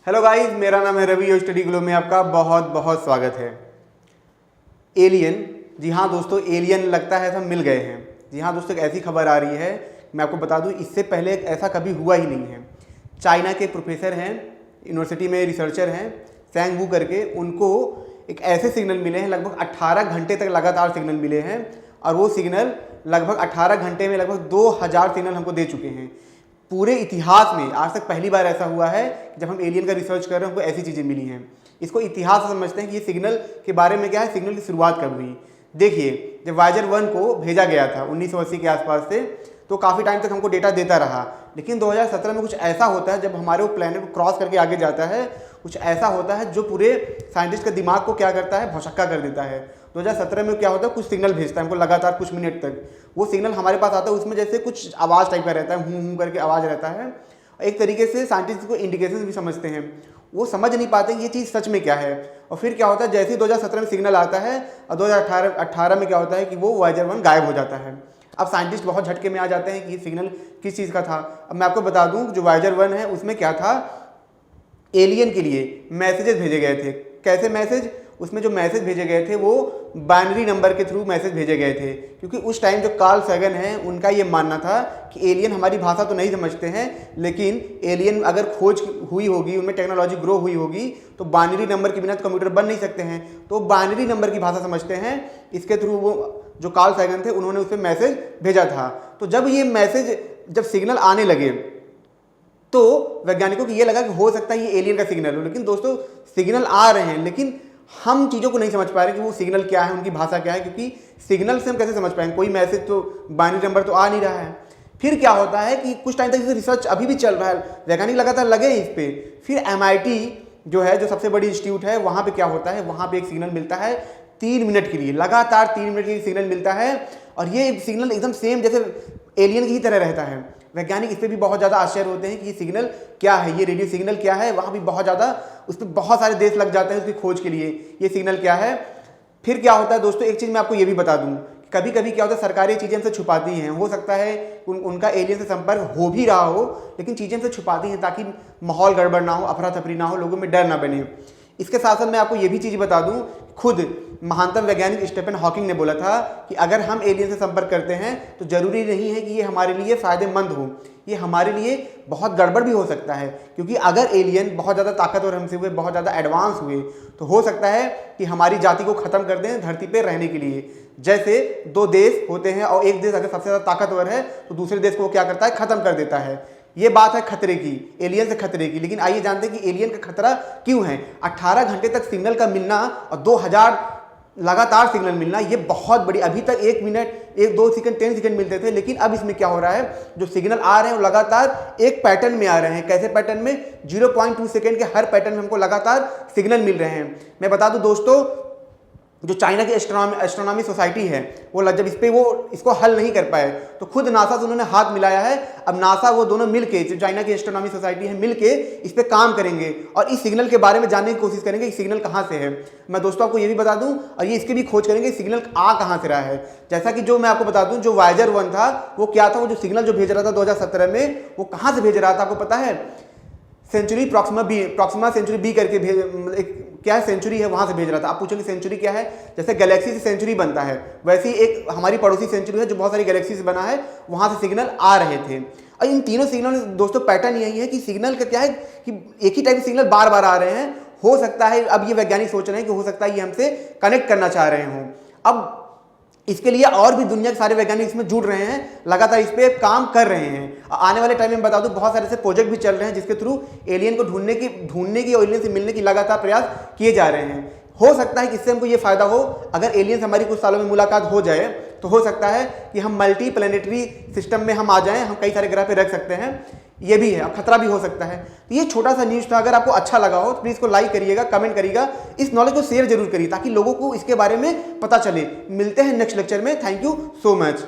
Hello guys, मेरा नाम है रवि और स्टडी ग्लो में आपका बहुत बहुत स्वागत है। एलियन, जी हाँ दोस्तों, एलियन लगता है सब मिल गए हैं। जी हाँ दोस्तों, एक ऐसी खबर आ रही है, मैं आपको बता दूं, इससे पहले ऐसा कभी हुआ ही नहीं है। चाइना के प्रोफेसर हैं, यूनिवर्सिटी में रिसर्चर हैं, सैंग वू करके, उनको एक ऐसे सिग्नल मिले हैं, लगभग 18 घंटे तक लगातार सिग्नल मिले हैं, और वो सिग्नल लगभग 18 घंटे में लगभग 2000 सिग्नल हमको दे चुके हैं। पूरे इतिहास में आज तक पहली बार ऐसा हुआ है कि जब हम एलियन का रिसर्च कर रहे हैं हमको ऐसी चीज़ें मिली हैं। इसको इतिहास समझते हैं कि ये सिग्नल के बारे में क्या है, सिग्नल की शुरुआत कब हुई। देखिए, जब वायेजर 1 को भेजा गया था 1980 के आसपास से, तो काफ़ी टाइम तक हमको डेटा देता रहा, लेकिन 2017 में कुछ ऐसा होता है, जब हमारे वो प्लैनेट को क्रॉस करके आगे जाता है, कुछ ऐसा होता है जो पूरे साइंटिस्ट के दिमाग को क्या करता है, भौचक्का कर देता है। 2017 में क्या होता है, कुछ सिग्नल भेजता है हमको लगातार कुछ मिनट तक। वो सिग्नल हमारे पास आता है, उसमें जैसे कुछ आवाज़ टाइप का रहता है, हूँ करके आवाज़ रहता है। एक तरीके से साइंटिस्ट को इंडिकेशन भी समझते हैं, वो समझ नहीं पाते कि ये चीज़ सच में क्या है। और फिर क्या होता है, जैसे ही 2017 में सिग्नल आता है और 2018 में क्या होता है कि वो वायेजर 1 गायब हो जाता है। अब साइंटिस्ट बहुत झटके में आ जाते हैं कि ये सिग्नल किस चीज़ का था। अब मैं आपको बता दूं, जो वायेजर 1 है उसमें क्या था, एलियन के लिए मैसेजेस भेजे गए थे। कैसे मैसेज? उसमें जो मैसेज भेजे गए थे वो बाइनरी नंबर के थ्रू मैसेज भेजे गए थे, क्योंकि उस टाइम जो कार्ल सैगन है उनका ये मानना था कि एलियन हमारी भाषा तो नहीं समझते हैं, लेकिन एलियन अगर खोज हुई होगी, उनमें टेक्नोलॉजी ग्रो हुई होगी, तो बाइनरी नंबर के बिना तो कंप्यूटर बन नहीं सकते हैं, तो बाइनरी नंबर की भाषा समझते हैं। इसके थ्रू वो जो कार्ल सैगन थे उन्होंने उस पर मैसेज भेजा था। तो जब ये मैसेज, जब सिग्नल आने लगे, तो वैज्ञानिकों को ये लगा कि हो सकता है ये एलियन का सिग्नल हो। लेकिन दोस्तों, सिग्नल आ रहे हैं, लेकिन हम चीज़ों को नहीं समझ पा रहे कि वो सिग्नल क्या है, उनकी भाषा क्या है, क्योंकि सिग्नल से हम कैसे समझ पाएंगे, कोई मैसेज तो बाइनरी नंबर तो आ नहीं रहा है। फिर क्या होता है कि कुछ टाइम तक रिसर्च अभी भी चल रहा है, वैज्ञानिक लगातार लगे इस पर। फिर MIT जो है, जो सबसे बड़ी इंस्टीट्यूट है, वहाँ पे क्या होता है, वहाँ पे एक सिग्नल मिलता है 3 मिनट के लिए, लगातार 3 मिनट के लिए सिग्नल मिलता है, और ये सिग्नल एकदम सेम जैसे एलियन की ही तरह रहता है। वैज्ञानिक इस पर भी बहुत ज़्यादा आश्चर्य होते हैं कि ये सिग्नल क्या है, ये रेडियो सिग्नल क्या है। वहाँ भी बहुत ज़्यादा, उस पर बहुत सारे देश लग जाते हैं उसकी खोज के लिए, ये सिग्नल क्या है। फिर क्या होता है दोस्तों, एक चीज़ मैं आपको ये भी बता दूँ, कभी कभी क्या होता है, सरकारें चीज़ें हमसे छुपाती हैं। हो सकता है उनका एलियन से संपर्क हो भी रहा हो, लेकिन चीज़ें हमसे छुपाती हैं ताकि माहौल गड़बड़ ना हो, अफरा तफरी ना हो, लोगों में डर ना बने। इसके साथ साथ मैं आपको ये भी चीज़ बता दूं, खुद महानतम वैज्ञानिक स्टीफन हॉकिंग ने बोला था कि अगर हम एलियन से संपर्क करते हैं तो ज़रूरी नहीं है कि ये हमारे लिए फ़ायदेमंद हो, ये हमारे लिए बहुत गड़बड़ भी हो सकता है। क्योंकि अगर एलियन बहुत ज़्यादा ताकतवर हमसे हुए, बहुत ज़्यादा एडवांस हुए, तो हो सकता है कि हमारी जाति को ख़त्म कर दें धरती पर रहने के लिए। जैसे 2 देश होते हैं और एक देश अगर सबसे ज़्यादा ताकतवर है तो दूसरे देश को वो क्या करता है, ख़त्म कर देता है। ये बात है खतरे की, एलियन से खतरे की। लेकिन आइए जानते हैं कि एलियन का खतरा क्यों है। 18 घंटे तक सिग्नल का मिलना और 2000 लगातार सिग्नल मिलना, ये बहुत बड़ी। अभी तक 1 मिनट, 1-2 सेकंड, 10 सेकंड मिलते थे, लेकिन अब इसमें क्या हो रहा है, जो सिग्नल आ रहे हैं वो लगातार एक पैटर्न में आ रहे हैं। कैसे पैटर्न में? 0.2 सेकंड के हर पैटर्न में हमको लगातार सिग्नल मिल रहे हैं। मैं बता दूं दोस्तों, जो चाइना की एस्ट्रोनॉमी सोसाइटी है, वो जब इसको हल नहीं कर पाए, तो खुद नासा से उन्होंने हाथ मिलाया है। अब नासा, वो दोनों मिलके, जो चाइना की एस्ट्रोनॉमी सोसाइटी है, मिलके इस पे काम करेंगे और इस सिग्नल के बारे में जानने की कोशिश करेंगे कि सिग्नल कहाँ से है। मैं दोस्तों आपको ये भी बता दूं, और ये इसकी भी खोज करेंगे सिग्नल आ कहाँ से रहा है। जैसा कि जो मैं आपको बता दूं, जो वायेजर 1 था वो क्या था, वो जो सिग्नल जो भेज रहा था 2017 में, वो कहाँ से भेज रहा था आपको पता है? सेंचुरी प्रॉक्सिमा सेंचुरी बी करके क्या है, सेंचुरी है, वहां से भेज रहा था। आप पूछोगे सेंचुरी क्या है? जैसे गैलेक्सी से सेंचुरी बनता है, वैसे ही एक हमारी पड़ोसी सेंचुरी है जो बहुत सारी गैलेक्सी से बना है, वहां से सिग्नल आ रहे थे। और इन तीनों सिग्नल दोस्तों पैटर्न यही है कि सिग्नल का क्या है कि एक ही टाइप के सिग्नल बार बार आ रहे हैं। हो सकता है, अब ये वैज्ञानिक सोच रहे हैं कि हो सकता है ये हमसे कनेक्ट करना चाह रहे हों। अब इसके लिए और भी दुनिया के सारे वैज्ञानिक इसमें जुड़ रहे हैं, लगातार इस पे काम कर रहे हैं। आने वाले टाइम में बता दूं, बहुत सारे ऐसे प्रोजेक्ट भी चल रहे हैं जिसके थ्रू एलियन को ढूंढने की और एलियन से मिलने की लगातार प्रयास किए जा रहे हैं। हो सकता है कि इससे हमको ये फायदा हो, अगर एलियन से हमारी कुछ सालों में मुलाकात हो जाए, तो हो सकता है कि हम मल्टी प्लैनेटरी सिस्टम में हम आ जाएं, हम कई सारे ग्रह पे रख सकते हैं। ये भी है, अब खतरा भी हो सकता है। तो ये छोटा सा न्यूज़ था, अगर आपको अच्छा लगा हो तो प्लीज़ इसको लाइक करिएगा, कमेंट करिएगा, इस नॉलेज को शेयर जरूर करिए ताकि लोगों को इसके बारे में पता चले। मिलते हैं नेक्स्ट लेक्चर में। Thank you so much.